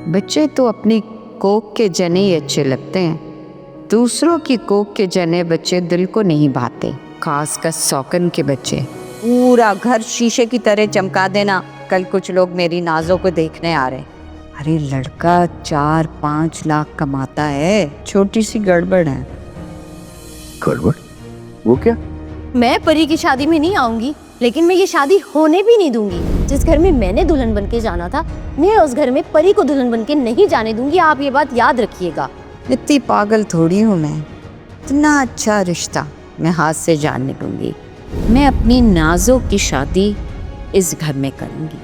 बच्चे तो अपनी कोख के जने ही अच्छे लगते हैं, दूसरों की कोख के जने बच्चे दिल को नहीं भाते, खासकर सौकन के बच्चे। पूरा घर शीशे की तरह चमका देना, कल कुछ लोग मेरी नाजों को देखने आ रहे। अरे लड़का 4-5 लाख कमाता है, छोटी सी गड़बड़ है। गड़बड़? वो क्या? मैं परी की शादी में नहीं आऊंगी, लेकिन मैं ये शादी होने भी नहीं दूंगी। जिस घर में मैंने दुल्हन बनके जाना था, मैं उस घर में परी को दुल्हन बनके नहीं जाने दूंगी। आप ये बात याद रखिएगा। इतनी पागल थोड़ी हूँ मैं, इतना अच्छा रिश्ता मैं हाथ से जाने दूंगी। मैं अपनी नाजों की शादी इस घर में करूंगी।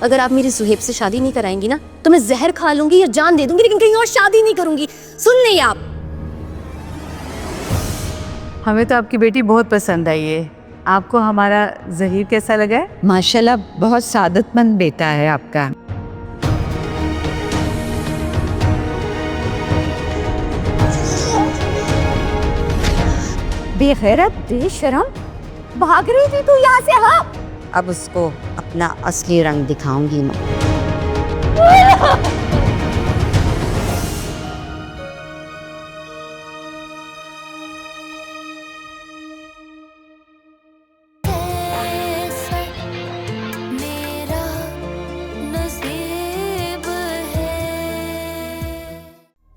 अगर आप मेरी सुहेब से शादी नहीं कराएंगी ना, तो मैं जहर खा लूंगी या जान दे दूंगी, लेकिन कहीं और शादी नहीं करूंगी। सुन नहीं आप? हमें तो आपकी बेटी बहुत पसंद आई है। आपको हमारा ज़हीर कैसा लगा है? माशाल्लाह बहुत सादतमंद बेटा है आपका। बेगैरत, बेशरम, भाग रही थी तू यहाँ से? हाँ, अब उसको अपना असली रंग दिखाऊंगी मैं।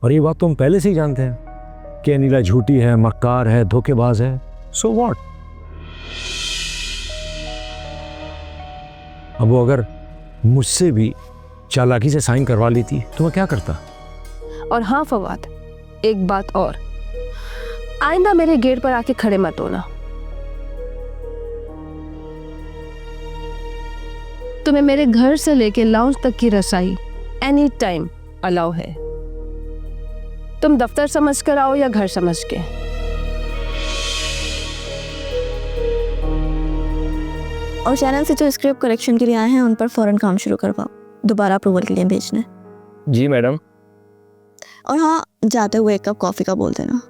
और ये बात तो हम पहले से ही जानते हैं कि अनीला झूठी है, मक्कार है, धोखेबाज है। So what? अब वो अगर मुझसे भी चालाकी से साइन करवा लेती तो मैं क्या करता? और हाँ फवाद, एक बात और, आइंदा मेरे गेट पर आके खड़े मत होना। तुम्हें मेरे घर से लेके लाउंज तक की रसाई एनी टाइम अलाउ है। तुम दफ्तर समझ कर आओ या घर समझ के। और चैनल से जो स्क्रिप्ट करेक्शन के लिए आए हैं, उन पर फौरन काम शुरू करवाओ। दोबारा अप्रूवल के लिए भेजना है। जी मैडम। और हाँ, जाते हुए 1 कप कॉफी का बोल देना।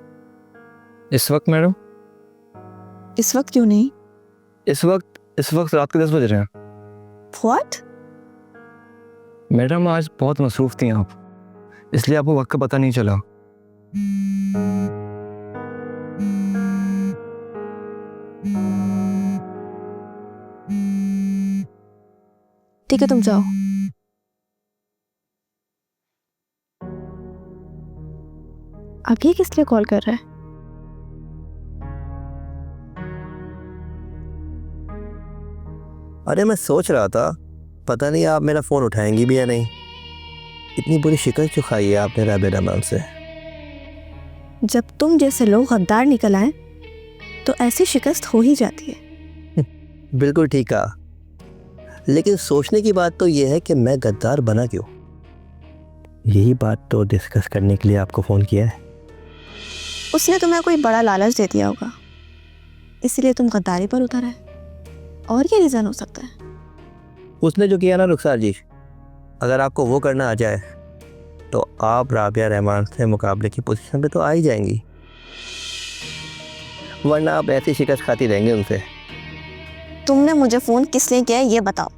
इस वक्त मैडम? इस वक्त क्यों नहीं? इस वक्त रात के 10 बज रहे हैं। What? मैडम आज बहुत मसरूफ थी आप, इसलिए आपको वक्त का पता नहीं चला। ठीक है, तुम जाओ। आगे किस लिए कॉल कर रहा है? अरे मैं सोच रहा था, पता नहीं आप मेरा फ़ोन उठाएंगी भी या नहीं। इतनी बुरी शिकस्त जो खाई है आपने राबिया रहमान से। जब तुम जैसे लोग गद्दार निकल आए तो ऐसी शिकस्त हो ही जाती है। बिल्कुल ठीक कहा, लेकिन सोचने की बात तो यह है कि मैं गद्दार बना क्यों। यही बात तो डिस्कस करने के लिए आपको फ़ोन किया है। उसने तुम्हें कोई बड़ा लालच दे दिया होगा, इसलिए तुम गद्दारी पर उतर है। और क्या रीज़न हो सकता है? उसने जो किया ना रुखसार जी, अगर आपको वो करना आ जाए तो आप राबिया रहमान से मुकाबले की पोजीशन पे तो आ ही जाएंगी, वरना आप ऐसी शिकस्त खाती रहेंगे उनसे। तुमने मुझे फ़ोन किस लिए किया है ये बताओ।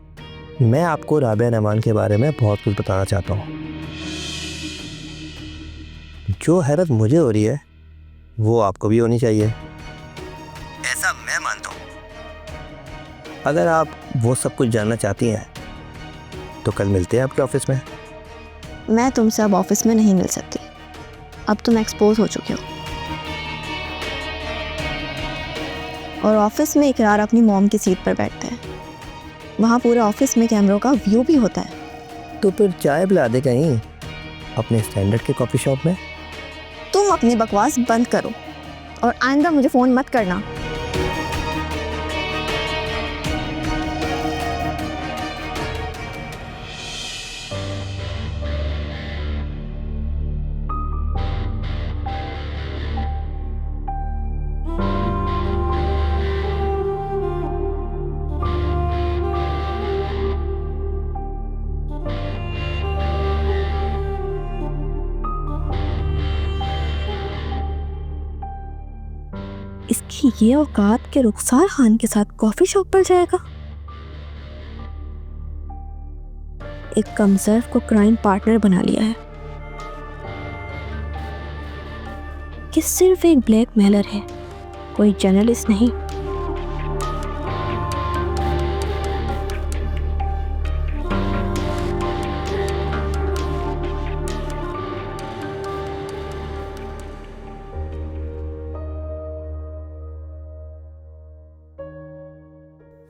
मैं आपको राबिया रहमान के बारे में बहुत कुछ बताना चाहता हूँ। जो हैरत मुझे हो रही है वो आपको भी होनी चाहिए, ऐसा मैं मानता हूँ। अगर आप वो सब कुछ जानना चाहती हैं तो कल मिलते हैं आपके ऑफिस में। मैं तुमसे अब ऑफिस में नहीं मिल सकती, अब तुम एक्सपोज हो चुके हो। और ऑफिस में इकरार अपनी मॉम की सीट पर बैठता है, वहाँ पूरे ऑफिस में कैमरों का व्यू भी होता है। तो फिर चाय पिला दे कहीं अपने स्टैंडर्ड के कॉफ़ी शॉप में। तुम अपनी बकवास बंद करो और आइंदा मुझे फ़ोन मत करना। इसकी ये औकात के रुखसार खान के साथ कॉफी शॉप पर जाएगा। एक कमजोर को क्राइम पार्टनर बना लिया है कि सिर्फ एक ब्लैकमेलर है, कोई जर्नलिस्ट नहीं।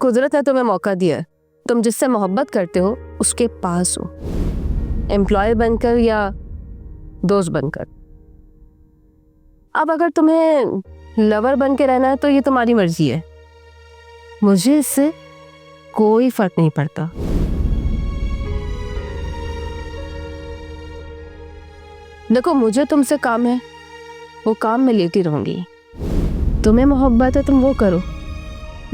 कुदरत ने तुम्हें मौका दिया है, तुम जिससे मोहब्बत करते हो उसके पास हो, एम्प्लॉय बनकर या दोस्त बनकर। अब अगर तुम्हें लवर बन के रहना है तो ये तुम्हारी मर्जी है, मुझे इससे कोई फर्क नहीं पड़ता। देखो मुझे तुमसे काम है, वो काम मैं लेती रहूंगी। तुम्हें मोहब्बत है तुम वो करो,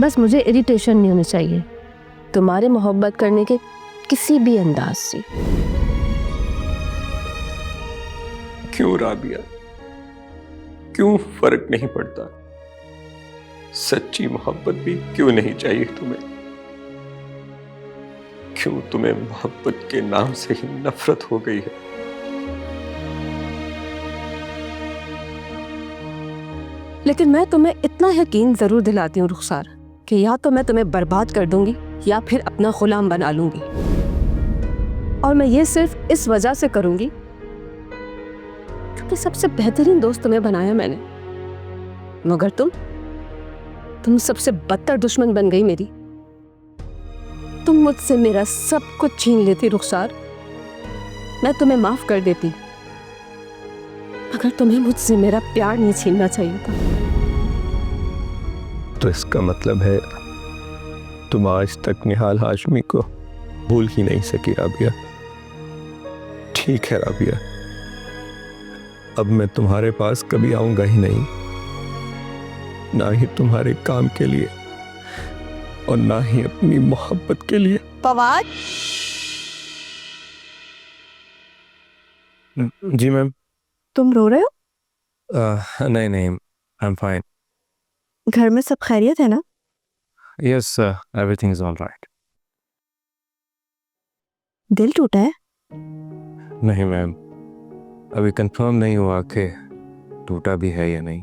बस मुझे इरिटेशन नहीं होनी चाहिए तुम्हारे मोहब्बत करने के किसी भी अंदाज से। क्यों राबिया, क्यों फर्क नहीं पड़ता? सच्ची मोहब्बत भी क्यों नहीं चाहिए तुम्हें? क्यों तुम्हें मोहब्बत के नाम से ही नफरत हो गई है? लेकिन मैं तुम्हें इतना यकीन जरूर दिलाती हूँ रुखसार कि या तो मैं तुम्हें बर्बाद कर दूंगी या फिर अपना गुलाम बना लूंगी, और मैं ये सिर्फ इस वजह से करूंगी क्योंकि सबसे बेहतरीन दोस्त तुम्हें बनाया मैंने, मगर तुम सबसे बदतर दुश्मन बन गई मेरी। तुम मुझसे मेरा सब कुछ छीन लेती रुखसार, मैं तुम्हें माफ कर देती, मगर तुम्हें मुझसे मेरा प्यार नहीं छीनना चाहिए था। तो इसका मतलब है तुम आज तक निहाल हाशमी को भूल ही नहीं सकी राबिया। ठीक है राबिया, अब मैं तुम्हारे पास कभी आऊंगा ही नहीं, ना ही तुम्हारे काम के लिए और ना ही अपनी मोहब्बत के लिए। फवाद, जी मैम। तुम रो रहे हो? नहीं नहीं, आई एम फाइन। घर में सब खैरियत है ना? Yes, everything is all right. दिल टूटा है? नहीं मैम, अभी कंफर्म नहीं हुआ कि टूटा भी है या नहीं।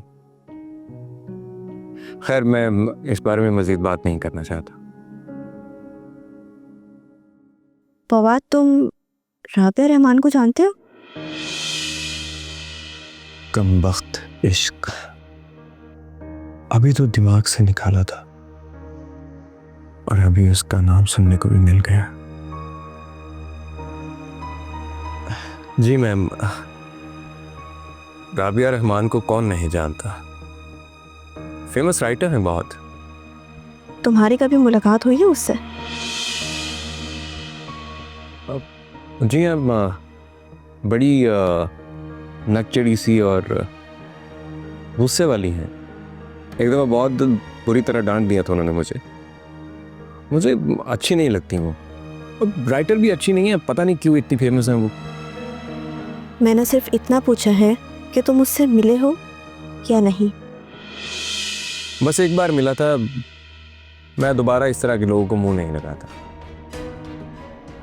खैर, मैं इस बारे में मजीद बात नहीं करना चाहता। फवाद, तुम राबिया रहमान को जानते हो? कमबख्त इश्क, अभी तो दिमाग से निकाला था और अभी उसका नाम सुनने को भी मिल गया। जी मैम, राबिया रहमान को कौन नहीं जानता, फेमस राइटर हैं बहुत। तुम्हारी कभी मुलाकात हुई है उससे? जी मैम, बड़ी नकचड़ी सी और गुस्से वाली हैं। एक दफ़ा बहुत बुरी तरह डांट दिया था उन्होंने मुझे अच्छी नहीं लगती वो, और राइटर भी अच्छी नहीं है, पता नहीं क्यों इतनी फेमस हैं वो। मैंने सिर्फ इतना पूछा है कि तुम उससे मिले हो या नहीं। बस एक बार मिला था, मैं दोबारा इस तरह के लोगों को मुंह नहीं लगाता।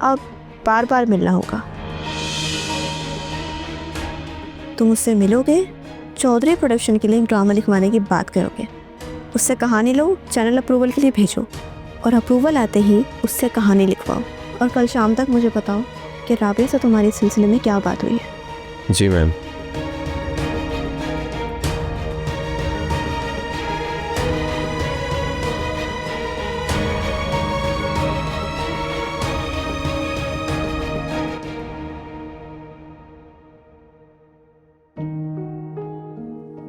अब बार बार मिलना होगा। तुम उससे मिलोगे, चौधरी प्रोडक्शन के लिए ड्रामा लिखवाने की बात करोगे, उससे कहानी लो, चैनल अप्रूवल के लिए भेजो, और अप्रूवल आते ही उससे कहानी लिखवाओ, और कल शाम तक मुझे बताओ कि राबिया से तुम्हारे सिलसिले में क्या बात हुई है। जी मैम।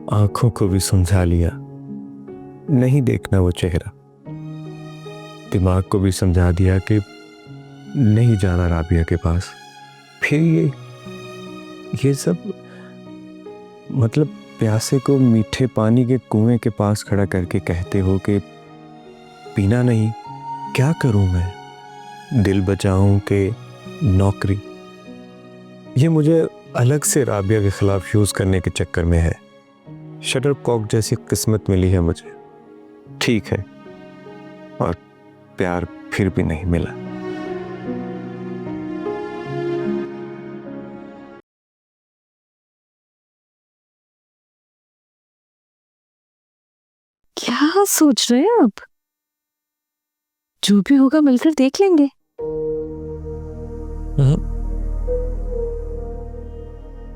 आंखों को भी समझा लिया, नहीं देखना वो चेहरा। दिमाग को भी समझा दिया कि नहीं जाना राबिया के पास। फिर ये सब मतलब प्यासे को मीठे पानी के कुएं के पास खड़ा करके कहते हो कि पीना नहीं, क्या करूं मैं, दिल बचाऊं कि नौकरी। ये मुझे अलग से राबिया के खिलाफ यूज करने के चक्कर में है। शटर कॉक जैसी किस्मत मिली है मुझे, ठीक है, और प्यार फिर भी नहीं मिला। क्या सोच रहे हैं आप? जो भी होगा मिलकर देख लेंगे।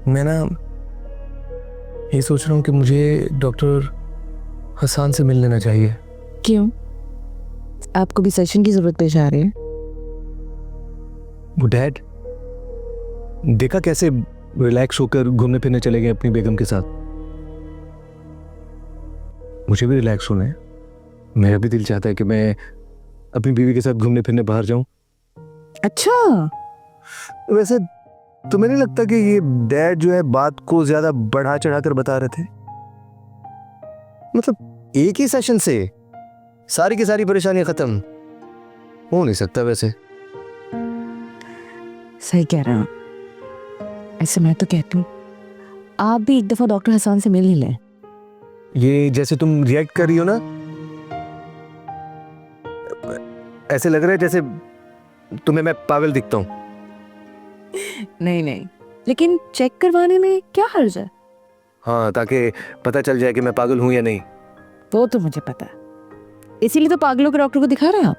मैं ना ये सोच रहा हूँ कि मुझे डॉक्टर हसन से मिल लेना चाहिए। क्यों? आपको भी सेशन की जरूरत पेश आ रही है? वो डैड देखा कैसे रिलैक्स होकर घूमने फिरने चले गए अपनी बेगम के साथ। मुझे भी रिलैक्स होना है। मेरा भी दिल चाहता है कि मैं अपनी बीवी के साथ घूमने फिरने बाहर जाऊं। अच्छा, वैसे तुम्हें नहीं लगता कि ये डैड जो है बात को ज्यादा बढ़ा चढ़ा कर बता रहे थे? मतलब एक ही सेशन से सारी की सारी परेशानियां खत्म हो नहीं सकता। वैसे सही कह रहे हैं। ऐसे मैं तो कहती हूँ आप भी एक दफा डॉक्टर हसन से मिल ही लें। ये जैसे तुम रिएक्ट कर रही हो ना, ऐसे लग रहा है जैसे तुम्हें मैं पागल दिखता हूँ। नहीं नहीं, लेकिन चेक करवाने में क्या हर्ज है? हाँ, ताकि पता चल जाए कि मैं पागल हूं या नहीं। वो तो मुझे पता है, इसीलिए तो पागलों के डॉक्टर को दिखा रहे हैं आप।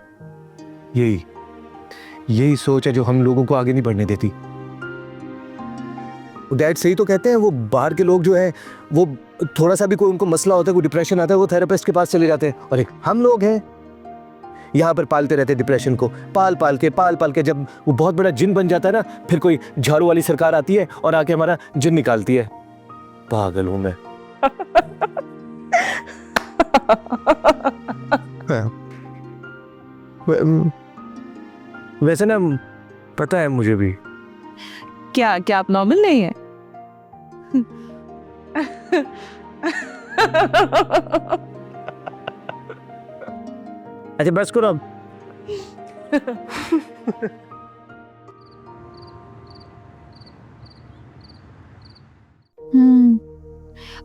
यही सोच है जो हम लोगों को आगे नहीं बढ़ने देती। डैड सही तो कहते हैं, वो बाहर के लोग जो है वो थोड़ा सा भी कोई उनको मसला होता है, कोई डिप्रेशन आता है, वो थेरेपिस्ट के पास चले जाते हैं। और एक हम लोग हैं यहाँ पर पालते रहते हैं डिप्रेशन को, पाल पाल के जब वो बहुत बड़ा जिन बन जाता है ना, फिर कोई झाड़ू वाली सरकार आती है और आके हमारा जिन निकालती है। पागल हूं मैं। वैसे ना पता है मुझे भी। क्या क्या आप नॉर्मल नहीं है? अच्छा बस करो अब।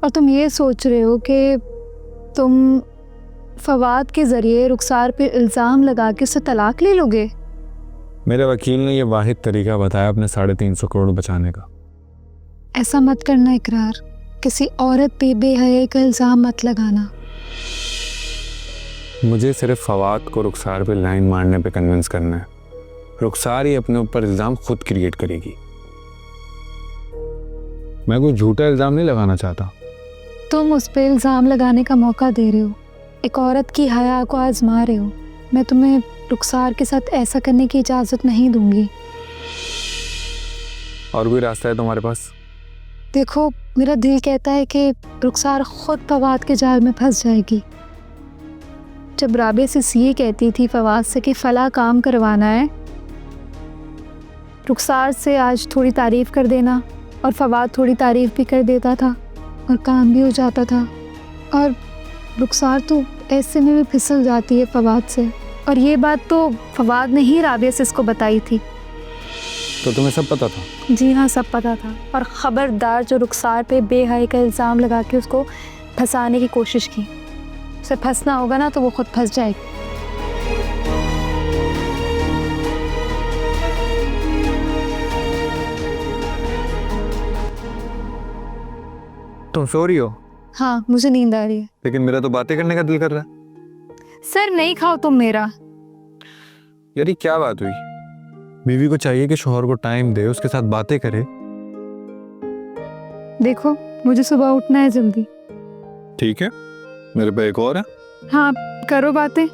और तुम ये सोच रहे हो कि तुम फवाद के ज़रिए रुखसार पे इल्ज़ाम लगा के उससे तलाक ले लोगे? मेरे वकील ने ये वाहिद तरीका बताया अपने 350 करोड़ बचाने का। ऐसा मत करना इकरार, किसी औरत पे बेहयाई का इल्ज़ाम मत लगाना। मुझे सिर्फ फवाद को रुखसार पे लाइन मारने पे कन्विंस करना है। रुखसार ही अपने ऊपर इल्ज़ाम खुद क्रिएट करेगी। मैं कोई झूठा इल्ज़ाम नहीं लगाना चाहता। तुम उस पे इल्ज़ाम लगाने का मौका दे रहे हो, एक औरत की हया को आजमा रहे हो। मैं तुम्हें रुखसार के साथ ऐसा करने की इजाज़त नहीं दूंगी। और कोई रास्ता है तुम्हारे पास? देखो, मेरा दिल कहता है कि रुखसार खुद फवाद के जाल में फंस जाएगी। जब राबिया से ये कहती थी फवाद से कि फला काम करवाना है, रुखसार से आज थोड़ी तारीफ़ कर देना और फवाद थोड़ी तारीफ़ भी कर देता था और काम भी हो जाता था। और रुखसार तो ऐसे में भी फिसल जाती है फवाद से, और ये बात तो फवाद ने ही राबिया से इसको बताई थी। तो तुम्हें सब पता था? जी हाँ, सब पता था। और ख़बरदार जो रुखसार पे बेहयाई का इल्ज़ाम लगा के उसको फंसाने की कोशिश की, उसे फंसना होगा ना तो वो खुद फंस जाएगी। तुम सो रही हो? हाँ, मुझे नींद आ रही है। लेकिन मेरा तो बातें करने का दिल कर रहा है। सर नहीं खाओ तुम मेरा। यार ये क्या बात हुई? बीवी को चाहिए कि शौहर को टाइम दे, उसके साथ बातें करे। देखो, मुझे सुबह उठना है जल्दी। ठीक है, मेरे पे एक और है। हाँ, करो बातें।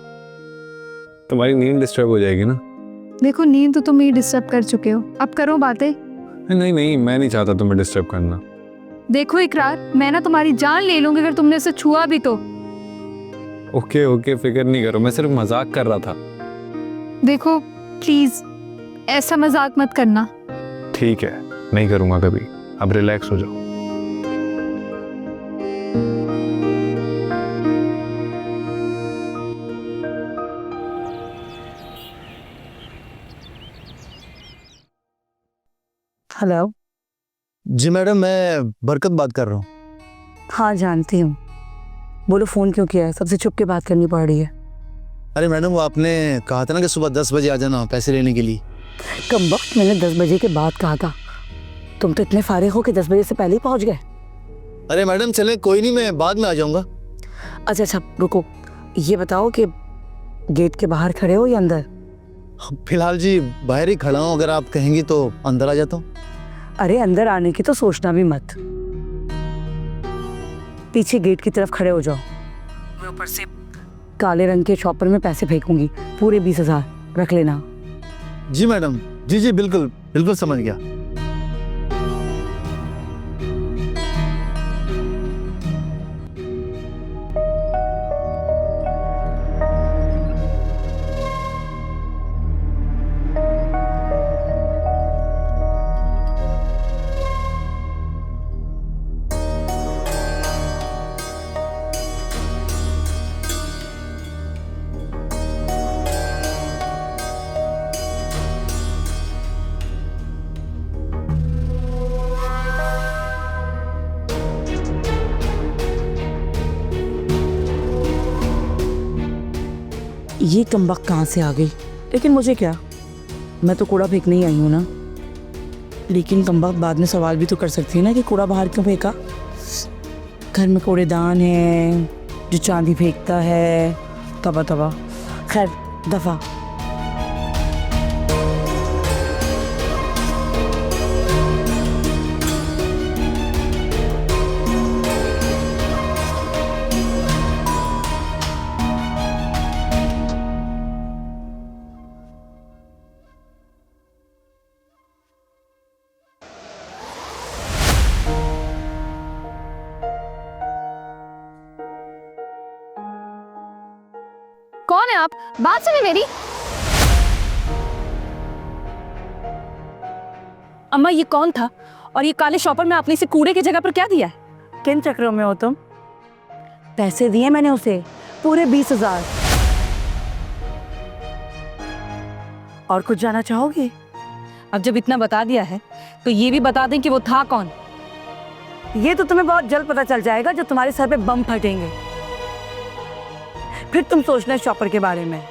तुम्हारी नींद डिस्टर्ब हो जाएगी ना। देखो, नींद तो तुम ही डिस्टर्ब कर चुके हो, अब करो बातें। नहीं नहीं, मैं नहीं चाहता तुम्हें डिस्टर्ब करना। देखो इकरार, मैं ना तुम्हारी जान ले लूंगी अगर तुमने उसे छुआ भी तो। ओके ओके, फिक्र नहीं करो, मैं सिर्फ मजाक कर रहा था। देखो प्लीज, ऐसा मजाक मत करना। ठीक है, नहीं करूँगा कभी। अब रिलैक्स हो जाओ। हेलो। जी मैडम, मैं बरकत बात कर रहा हूँ। हाँ जानती हूँ, बोलो फ़ोन क्यों किया है? सबसे छुप के बात करनी पड़ रही है। अरे मैडम, वो आपने कहा था ना कि सुबह 10 बजे आ जाना पैसे लेने के लिए। कम वक्त मैंने 10 बजे के बाद कहा था, तुम तो इतने फारिग हो कि 10 बजे से पहले ही पहुँच गए। अरे मैडम चलें, कोई नहीं, मैं बाद में आ जाऊँगा। अच्छा रुको, ये बताओ कि गेट के बाहर खड़े हो या अंदर? फिलहाल जी बाहर ही खड़ा हूँ, अगर आप कहेंगी तो अंदर आ जाता हूँ। अरे अंदर आने की तो सोचना भी मत, पीछे गेट की तरफ खड़े हो जाओ। मैं ऊपर से काले रंग के शॉपर में पैसे फेंकूंगी, पूरे 20,000 रख लेना। जी मैडम, जी जी बिल्कुल बिल्कुल समझ गया। ये कमबख्त कहाँ से आ गई? लेकिन मुझे क्या, मैं तो कूड़ा फेंकने ही आई हूँ ना। लेकिन कमबख्त बाद में सवाल भी तो कर सकती है ना कि कूड़ा बाहर क्यों फेंका। घर में कूड़ेदान है जो चांदी फेंकता है, तबा तबा। खैर दफा। कौन है आप? बात सुनिए मेरी। अम्मा ये कौन था और ये काले शॉपर में आपने इसे कूड़े की जगह पर क्या दिया है? किन चक्रों में हो तुम? पैसे दिए मैंने उसे, पूरे 20,000। और कुछ जाना चाहोगे? अब जब इतना बता दिया है तो ये भी बता दें कि वो था कौन। ये तो तुम्हें बहुत जल्द पता चल जाएगा जब तुम्हारे सर पे बम फटेंगे। फिर तुम सोचना शॉपर के बारे में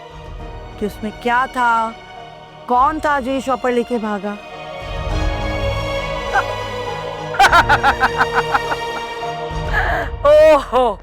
कि उसमें क्या था, कौन था जो ये शॉपर लेके भागा। ओहो,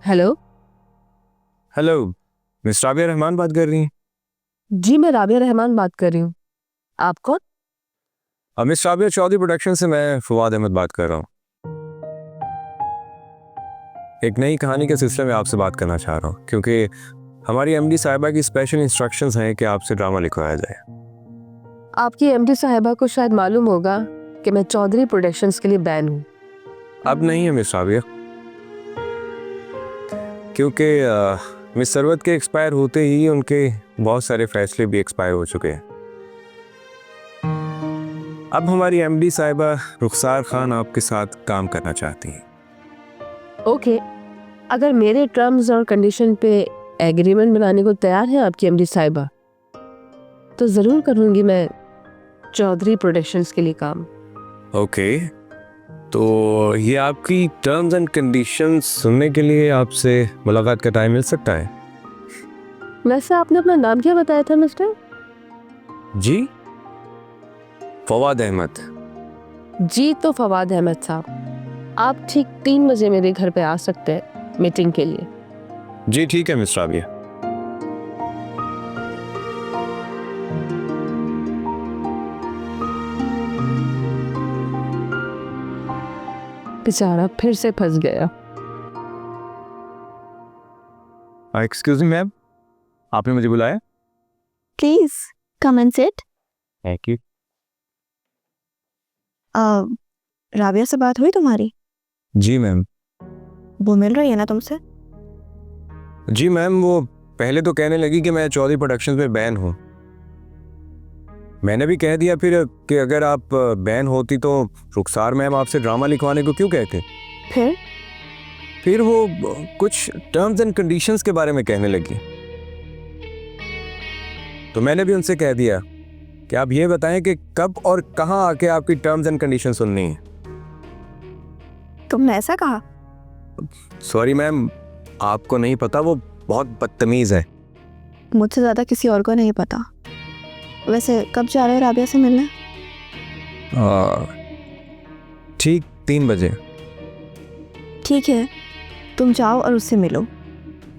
hello. Hello, miss Rabia Rahman बात कर रही हैं? जी मैं राबिया रहमान बात कर रही हूँ। आप कौन? मिस राबिया, चौधरी प्रोडक्शन से मैं फवाद अहमद बात कर रहा हूँ। एक नई कहानी के सिलसिले में आपसे बात करना चाह रहा हूँ, क्योंकि हमारी एमडी साहिबा की स्पेशल इंस्ट्रक्शंस हैं कि आपसे ड्रामा लिखवाया जाए। आपकी एमडी साहिबा को शायद मालूम होगा कि मैं चौधरी प्रोडक्शंस के लिए बैन हूँ। अब नहीं है मिस राबिया, क्योंकि मिस सरवत के एक्सपायर होते ही उनके बहुत सारे फैसले भी एक्सपायर हो चुके हैं। अब हमारी एमडी साहिबा रुखसार खान आपके साथ काम करना चाहती हैं। ओके, अगर मेरे टर्म्स और कंडीशन पे एग्रीमेंट बनाने को तैयार है आपकी एमडी साहिबा, तो ज़रूर करूँगी मैं चौधरी प्रोडक्शंस के लिए काम। ओके, तो ये आपकी टर्म्स एंड कंडीशंस सुनने के लिए आपसे मुलाकात का टाइम मिल सकता है? वैसे आपने अपना नाम क्या बताया था मिस्टर? जी, फवाद अहमद। जी तो फवाद अहमद साहब, आप ठीक 3 बजे मेरे घर पे आ सकते हैं मीटिंग के लिए। जी ठीक है मिस राबिया। बेचारा फिर से फंस गया। एक्सक्यूज मी मैम, आपने मुझे बुलाया? Please come and sit. Thank you. Rabia से बात हुई तुम्हारी? जी मैम। वो मिल रही है ना तुमसे? जी मैम, वो पहले तो कहने लगी कि मैं चौधरी प्रोडक्शंस में बैन हूँ। मैंने भी कह दिया फिर कि अगर आप बैन होती तो रुखसार मैम आपसे ड्रामा लिखवाने को क्यों कहते। फिर वो कुछ टर्म्स एंड कंडीशंस के बारे में कहने लगी। तो मैंने भी उनसे कह दिया कि आप ये बताएं कि कब और कहां आके आपकी टर्म्स एंड कंडीशन सुननी है। तुमने ऐसा कहा? सॉरी मैम, आपको नहीं पता, वो बहुत बदतमीज है। मुझसे ज़्यादा किसी और को नहीं पता। वैसे कब जा रहे हो राबिया से मिलने? ठीक 3 बजे। ठीक है, तुम जाओ और उससे मिलो,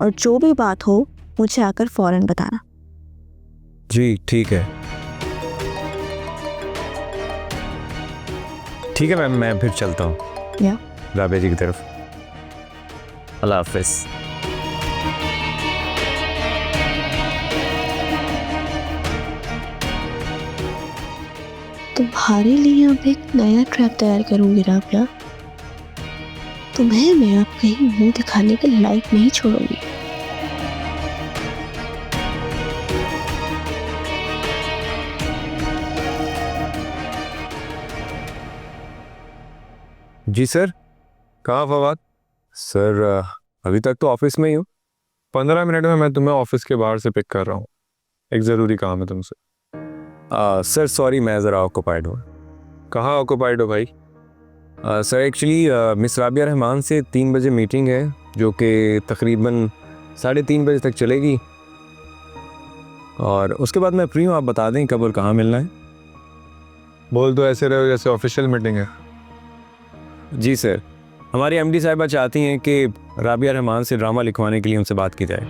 और जो भी बात हो मुझे आकर फौरन बताना। जी ठीक है। ठीक है मैम, मैं फिर चलता हूँ या राबिया जी की तरफ। अल्लाह हाफिज़। तुम्हारे लिए अब एक नया ट्रैप तैयार करूंगी राबिया। तुम्हें मैं अब कहीं मुंह दिखाने के लायक नहीं छोड़ूंगी। जी सर। कहाँ फवाद? सर अभी तक तो ऑफिस में ही हूँ। 15 मिनट में मैं तुम्हें ऑफिस के बाहर से पिक कर रहा हूँ। एक ज़रूरी काम है तुमसे। सर सॉरी, मैं ज़रा ऑक्यूपाइड हूँ। कहाँ ऑक्यूपाइड हो भाई? Sir actually miss Rabia Rahman से 3 बजे मीटिंग है, जो कि तकरीबन 3:30 बजे तक चलेगी, और उसके बाद मैं फ्री हूँ। आप बता दें कब और कहाँ मिलना है। बोल तो ऐसे रहो जैसे ऑफिशियल मीटिंग है। जी सर, हमारी एमडी साहिबा चाहती हैं कि राबिया रहमान से ड्रामा लिखवाने के लिए उनसे बात की जाए।